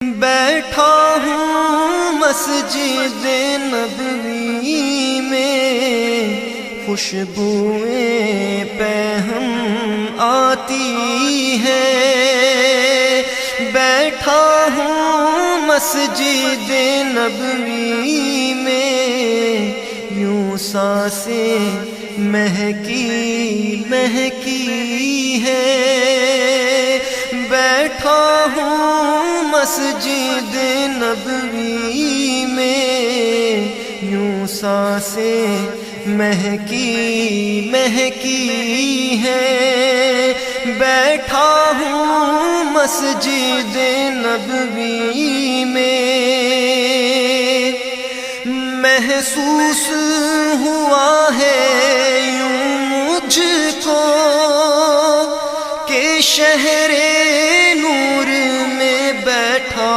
بیٹھا ہوں مسجد نبوی میں، خوشبوئیں پہم آتی ہے۔ بیٹھا ہوں مسجد نبوی میں، یوں سانسیں مہکی مہکی ہے۔ بیٹھا ہوں مسجد نبوی میں، یوں سانسیں مہکی مہکی ہے۔ بیٹھا ہوں مسجد نبوی میں، محسوس ہوا ہے یوں مجھ کو کہ شہر